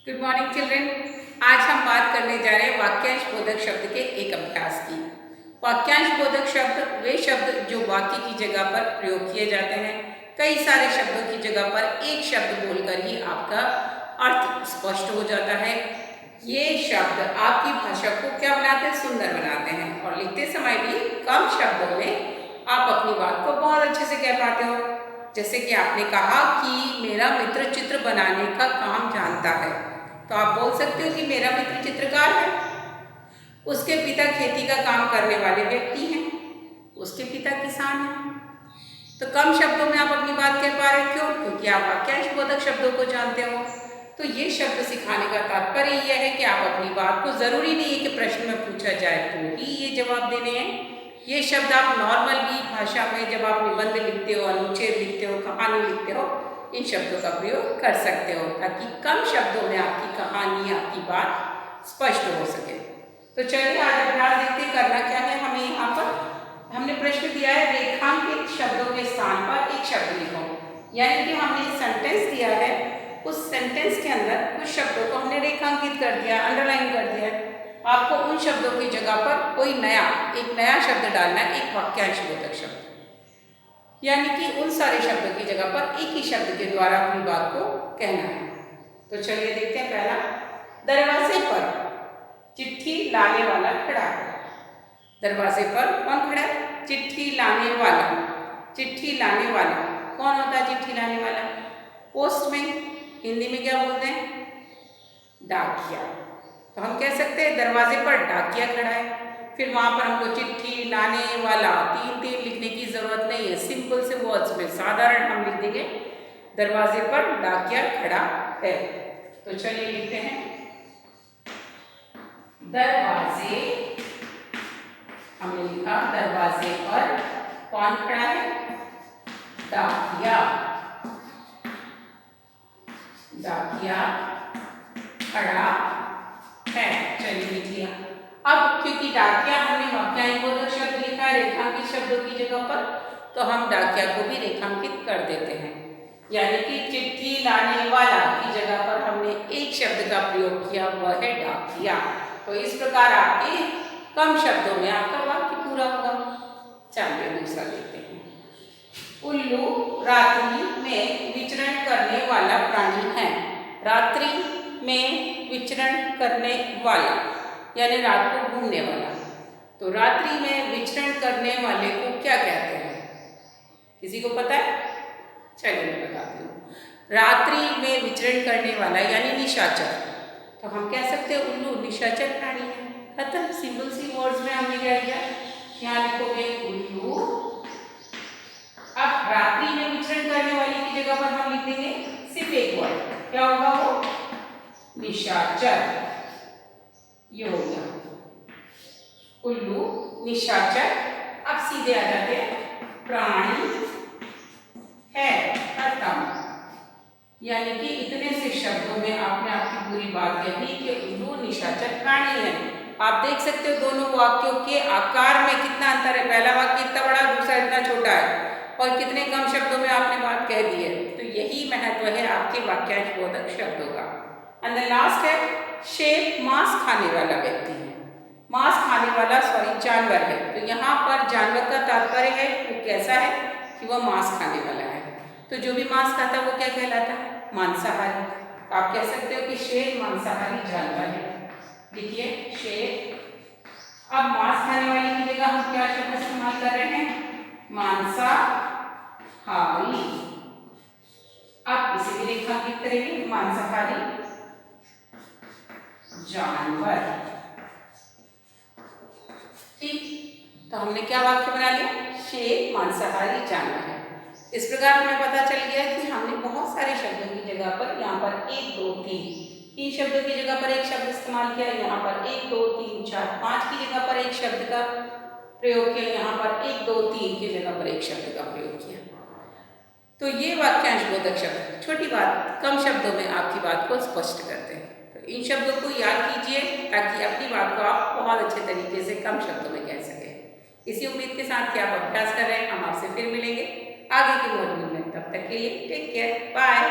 Good morning children. आज हम बात करने जा रहे हैं वाक्यांश बोधक शब्द के एक अभ्यास की। वाक्यांश बोधक शब्द वे शब्द जो वाक्य की जगह पर प्रयोग किए जाते हैं। कई सारे शब्दों की जगह पर एक शब्द बोलकर ही आपका अर्थ स्पष्ट हो जाता है। ये शब्द आपकी भाषा को क्या बनाते हैं? सुंदर बनाते हैं। और लिखते समय भी कम शब्दों में आप अपनी बात को बहुत अच्छे से कह पाते हो। जैसे कि आपने कहा कि मेरा मित्र चित्र बनाने का काम जानता है, तो आप बोल सकते हो कि मेरा मित्र चित्रकार है। उसके पिता खेती का काम करने वाले व्यक्ति हैं, उसके पिता किसान हैं। तो कम शब्दों में आप अपनी बात कह पा रहे हो। क्यों? क्योंकि आप वाक्यांश बोधक शब्दों को जानते हो। तो ये शब्द सिखाने का तात्पर्य यह है कि आप अपनी बात को, जरूरी नहीं है कि प्रश्न में पूछा जाए तो ही ये जवाब देने हैं। ये शब्द आप नॉर्मल भी भाषा में जब आप निबंध लिखते हो, अनुच्छेद लिखते हो, कहानी लिखते हो, इन शब्दों का प्रयोग कर सकते हो ताकि कम शब्दों में आपकी कहानी, आपकी बात स्पष्ट हो सके। तो चलिए आज अभ्यास देखते करना क्या है। हमें यहाँ पर हमने प्रश्न दिया है, रेखांकित शब्दों के स्थान पर एक शब्द लिखो। यानी कि हमने सेंटेंस दिया है, उस सेंटेंस के अंदर कुछ शब्दों को हमने रेखांकित कर दिया, अंडरलाइन कर दिया है। आपको उन शब्दों की जगह पर कोई एक नया शब्द डालना है, एक वाक्यांश बोधक शब्द। यानी कि उन सारे शब्दों की जगह पर एक ही शब्द के द्वारा अपनी बात को कहना है। तो चलिए देखते हैं। पहला, दरवाजे पर चिट्ठी लाने वाला खड़ा है। दरवाजे पर कौन खड़ा है? चिट्ठी लाने वाला। चिट्ठी लाने वाला कौन होता है? चिट्ठी लाने वाला पोस्टमैन। हिंदी में क्या बोलते हैं? डाकिया। तो हम कह सकते हैं दरवाजे पर डाकिया खड़ा है। फिर वहां पर हमको चिट्ठी लाने वाला तीन लिखने की जरूरत नहीं है। सिंपल से वर्ड्स में साधारण हम लिख देंगे, दरवाजे पर डाकिया खड़ा है। तो चलिए लिखते हैं, दरवाजे, हमने लिखा दरवाजे पर कौन खड़ा है? डाकिया। डाकिया खड़ा है। चलिए लिख लिया। अब क्योंकि डाकिया हमने वाक्यांश बोधक शब्द लिखा है रेखांकित शब्दों की जगह पर, तो हम डाकिया को भी रेखांकित कर देते हैं। यानी कि चिट्ठी लाने वाला की जगह पर हमने एक शब्द का प्रयोग किया, वह है डाकिया। तो इस प्रकार आपके कम शब्दों में आपका वाक्य पूरा होगा। चलिए दूसरा देखते हैं। उल्लू रात्रि में विचरण करने वाला प्राणी है। रात्रि में विचरण करने वाला यानी रात को घूमने वाला। तो रात्रि में विचरण करने वाले को क्या कहते हैं? किसी को पता है? चलिए मैं बताती हूँ। रात्रि में विचरण करने वाला यानी निशाचर। तो हम कह सकते हैं उल्लू निशाचर प्राणी है। खत्म। सिंपल सी वर्ड्स में हमने क्या किया, यहाँ लिखोगे उल्लू। अब रात्रि में विचरण करने वाले की जगह पर हम लिख देंगे सिर्फ एक वर्ड। क्या होगा वो? निशाचर। ये हो गया उल्लू निशाचर। अब सीधे आ जाते हैं, प्राणी है। खत्म। यानी कि इतने से शब्दों में आपने आपकी पूरी बात कह दी कि उल्लू निशाचर प्राणी है। आप देख सकते हो दोनों वाक्यों के आकार में कितना अंतर है। पहला वाक्य इतना बड़ा, दूसरा इतना छोटा है, और कितने कम शब्दों में आपने बात कह दी है। तो यही महत्व है आपके वाक्यांश बोधक शब्दों का। एंड द लास्ट है, शेर मांस खाने वाला व्यक्ति है। मांस खाने वाला जानवर है। तो यहाँ पर जानवर का तात्पर्य है वो कैसा है कि वह मांस खाने वाला है। तो जो भी मांस खाता है वो क्या कहलाता है? मांसाहारी। तो आप कह सकते हो कि शेर मांसाहारी जानवर है। देखिए शेर। अब मांस खाने वाले की जगह हम क्या शब्द इस्तेमाल कर रहे हैं? मांसाहारी। आप इसे भी रेखांकित करेंगे, मांसाहारी जानवर। ठीक। तो हमने क्या वाक्य बना लिया? शेर मांसाहारी जानवर है। इस प्रकार हमें पता चल गया कि हमने बहुत सारे शब्दों की जगह पर यहाँ पर 1 2 3 शब्दों की जगह पर एक शब्द इस्तेमाल किया। यहाँ पर 1 2 3 4 5 की जगह पर एक शब्द का प्रयोग किया। यहाँ पर 1 2 3 की जगह पर एक शब्द का प्रयोग किया। तो ये वाक्यांश बोधक शब्द छोटी बात, कम शब्दों में आपकी बात को स्पष्ट करते हैं। तो इन शब्दों को याद कीजिए ताकि अपनी बात को आप बहुत अच्छे तरीके से कम शब्दों में कह सकें। इसी उम्मीद के साथ कि आप अभ्यास कर रहे हैं, हम आपसे फिर मिलेंगे आगे के मॉड्यूल में। तब तक के लिए टेक केयर, बाय।